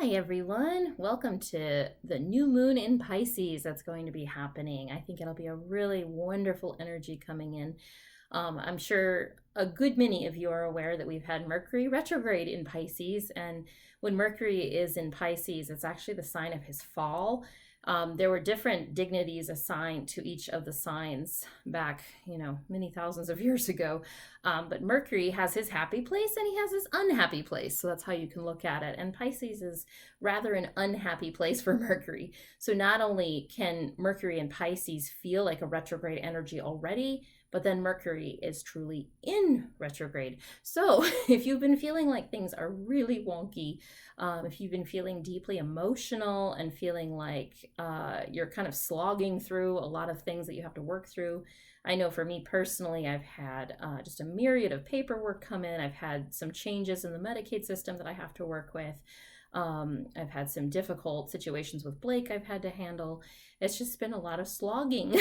Hi everyone, welcome to the new moon in Pisces that's going to be happening. I think it'll be a really wonderful energy coming in. I'm sure a good many of you are aware that we've had Mercury retrograde in Pisces, and when Mercury is in Pisces, it's actually the sign of his fall. There were different dignities assigned to each of the signs back, many thousands of years ago. But Mercury has his happy place and he has his unhappy place. So that's how you can look at it. And Pisces is rather an unhappy place for Mercury. So not only can Mercury and Pisces feel like a retrograde energy already, but then Mercury is truly in retrograde. So if you've been feeling like things are really wonky, if you've been feeling deeply emotional and feeling like you're kind of slogging through a lot of things that you have to work through, I know for me personally, I've had just a myriad of paperwork come in. I've had some changes in the Medicaid system that I have to work with. I've had some difficult situations with Blake I've had to handle. It's just been a lot of slogging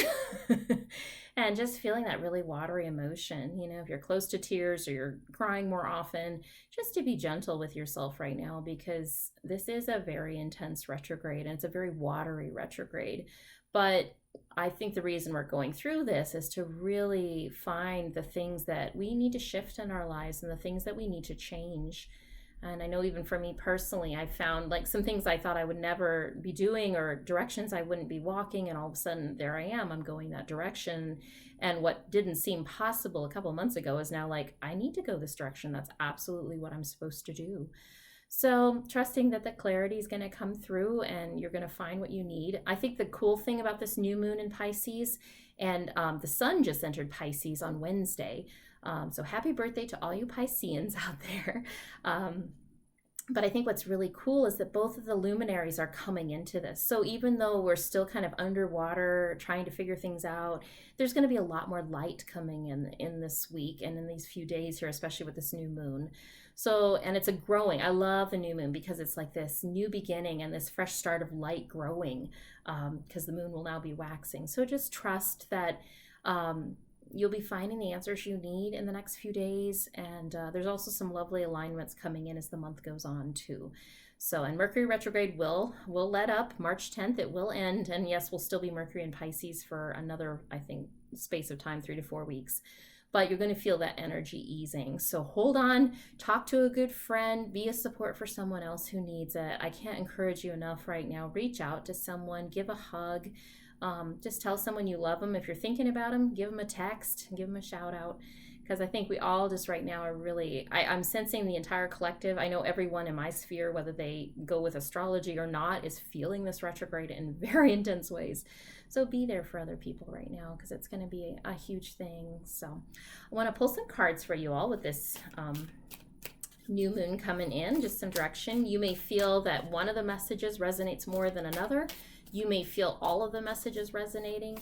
and just feeling that really watery emotion. If you're close to tears or you're crying more often, just to be gentle with yourself right now, because this is a very intense retrograde and it's a very watery retrograde. But I think the reason we're going through this is to really find the things that we need to shift in our lives and the things that we need to change. And I know even for me personally, I found like some things I thought I would never be doing or directions I wouldn't be walking. And all of a sudden, there I am, I'm going that direction. And what didn't seem possible a couple of months ago is now like, I need to go this direction. That's absolutely what I'm supposed to do. So trusting that the clarity is going to come through and you're going to find what you need. I think the cool thing about this new moon in Pisces, and the sun just entered Pisces on Wednesday. So happy birthday to all you Pisceans out there. But I think what's really cool is that both of the luminaries are coming into this. So even though we're still kind of underwater trying to figure things out, there's going to be a lot more light coming in this week and in these few days here, especially with this new moon. So, and it's a growing, I love the new moon because it's like this new beginning and this fresh start of light growing, because the moon will now be waxing. So just trust that you'll be finding the answers you need in the next few days. And there's also some lovely alignments coming in as the month goes on too. So, and Mercury retrograde will let up March 10th. It will end. And yes, we'll still be Mercury in Pisces for another, I think, space of time, 3 to 4 weeks. But you're going to feel that energy easing. So hold on, talk to a good friend, be a support for someone else who needs it. I can't encourage you enough right now. Reach out to someone, give a hug. Just tell someone you love them. If you're thinking about them, give them a text, give them a shout out. Because I think we all just right now are really, I'm sensing the entire collective. I know everyone in my sphere, whether they go with astrology or not, is feeling this retrograde in very intense ways. So be there for other people right now because it's going to be a huge thing. So I want to pull some cards for you all with this new moon coming in, just some direction. You may feel that one of the messages resonates more than another. You may feel all of the messages resonating.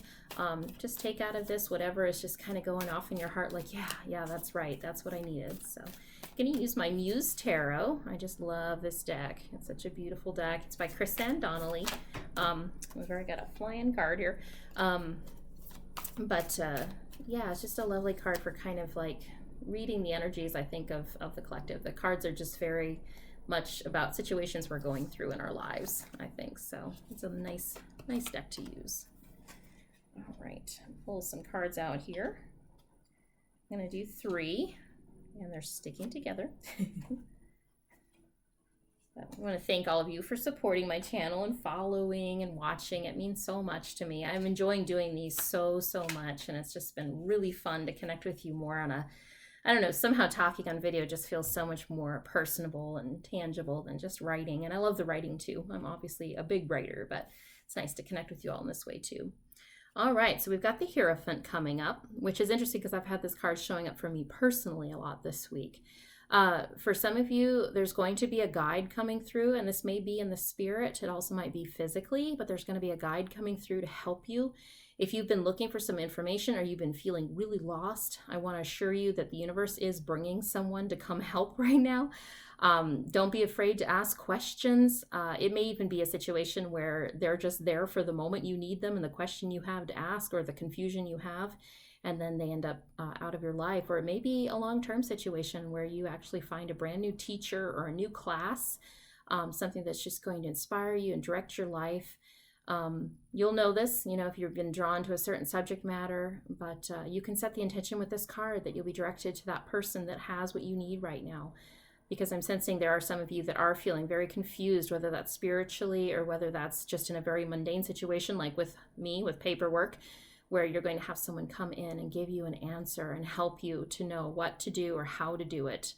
Just take out of this whatever is just kind of going off in your heart like, yeah, that's right. That's what I needed. So I'm going to use my Muse Tarot. I just love this deck. It's such a beautiful deck. It's by Kristen Donnelly. We've already got a flying card here. Yeah, it's just a lovely card for kind of like reading the energies, I think, of the collective. The cards are just very much about situations we're going through in our lives, I think. So it's a nice deck to use. All right, pull some cards out here. I'm going to do 3, and they're sticking together. I want to thank all of you for supporting my channel and following and watching. It means so much to me. I'm enjoying doing these so much, and it's just been really fun to connect with you more on a, I don't know, somehow talking on video just feels so much more personable and tangible than just writing. And I love the writing too. I'm obviously a big writer, but it's nice to connect with you all in this way too. All right, so we've got the Hierophant coming up, which is interesting because I've had this card showing up for me personally a lot this week. For some of you, there's going to be a guide coming through, and this may be in the spirit. It also might be physically, but there's going to be a guide coming through to help you. If you've been looking for some information or you've been feeling really lost, I want to assure you that the universe is bringing someone to come help right now. Don't be afraid to ask questions. It may even be a situation where they're just there for the moment you need them and the question you have to ask or the confusion you have, and then they end up out of your life. Or it may be a long-term situation where you actually find a brand new teacher or a new class something that's just going to inspire you and direct your life. You'll know this, if you've been drawn to a certain subject matter, but you can set the intention with this card that you'll be directed to that person that has what you need right now. Because I'm sensing there are some of you that are feeling very confused, whether that's spiritually or whether that's just in a very mundane situation, like with me, with paperwork, where you're going to have someone come in and give you an answer and help you to know what to do or how to do it.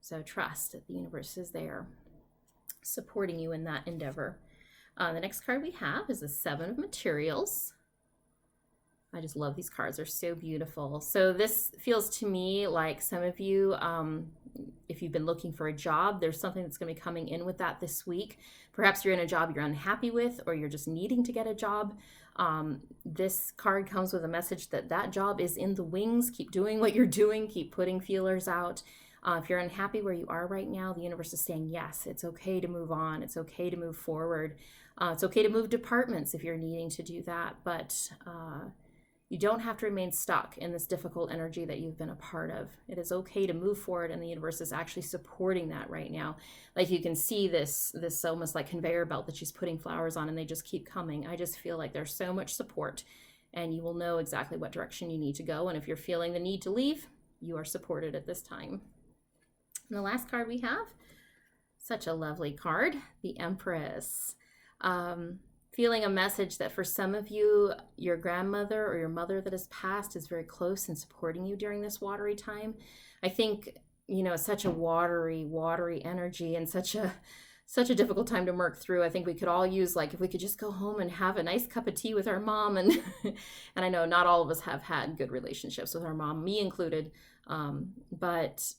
So trust that the universe is there, supporting you in that endeavor. The next card we have is the Seven of Materials. I just love these cards. They're so beautiful. So this feels to me like some of you, if you've been looking for a job, there's something that's going to be coming in with that this week. Perhaps you're in a job you're unhappy with, or you're just needing to get a job. This card comes with a message that that job is in the wings. Keep doing what you're doing. Keep putting feelers out. If you're unhappy where you are right now, the universe is saying, yes, it's okay to move on. It's okay to move forward. It's okay to move departments if you're needing to do that. But you don't have to remain stuck in this difficult energy that you've been a part of. It is okay to move forward, and the universe is actually supporting that right now. Like you can see this almost like conveyor belt that she's putting flowers on, and they just keep coming. I just feel like there's so much support, and you will know exactly what direction you need to go. And if you're feeling the need to leave, you are supported at this time. And the last card we have, such a lovely card, the Empress. Feeling a message that for some of you, your grandmother or your mother that has passed is very close and supporting you during this watery time. I think, it's such a watery energy and such a difficult time to work through. I think we could all use, like, if we could just go home and have a nice cup of tea with our mom. And and I know not all of us have had good relationships with our mom, me included, but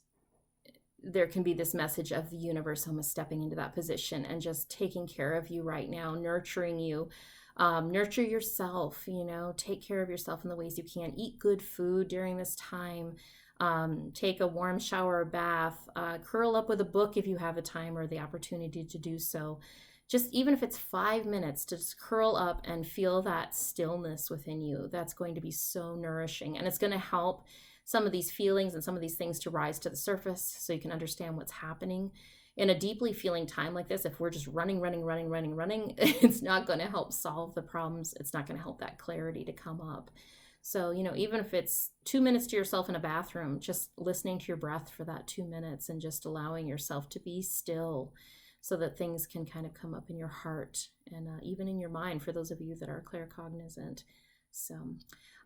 there can be this message of the universe almost stepping into that position and just taking care of you right now, nurturing you. Nurture yourself, take care of yourself in the ways you can. Eat good food during this time. Take a warm shower or bath. Curl up with a book if you have the time or the opportunity to do so. Just even if it's 5 minutes, to just curl up and feel that stillness within you. That's going to be so nourishing, and it's going to help some of these feelings and some of these things to rise to the surface so you can understand what's happening. In a deeply feeling time like this, if we're just running, it's not going to help solve the problems. It's not going to help that clarity to come up. So, even if it's 2 minutes to yourself in a bathroom, just listening to your breath for that 2 minutes and just allowing yourself to be still so that things can kind of come up in your heart and even in your mind for those of you that are claircognizant. So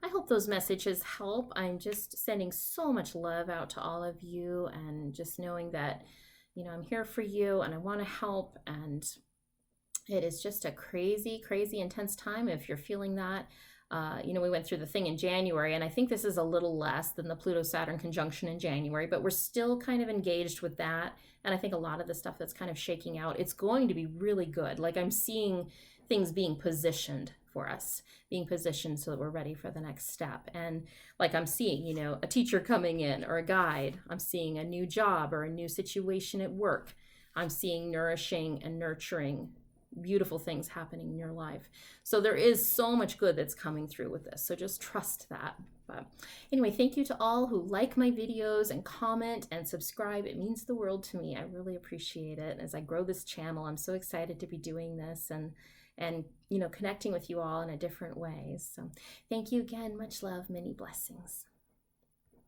I hope those messages help. I'm just sending so much love out to all of you, and just knowing that, I'm here for you and I want to help. And it is just a crazy, intense time if you're feeling that. We went through the thing in January, and I think this is a little less than the Pluto-Saturn conjunction in January, but we're still kind of engaged with that. And I think a lot of the stuff that's kind of shaking out, it's going to be really good. Like I'm seeing things being positioned for us, being positioned so that we're ready for the next step. And like I'm seeing, a teacher coming in or a guide. I'm seeing a new job or a new situation at work. I'm seeing nourishing and nurturing beautiful things happening in your life. So there is so much good that's coming through with this. So just trust that. But anyway, thank you to all who like my videos and comment and subscribe. It means the world to me. I really appreciate it. As I grow this channel, I'm so excited to be doing this and connecting with you all in a different way. So thank you again. Much love, many blessings.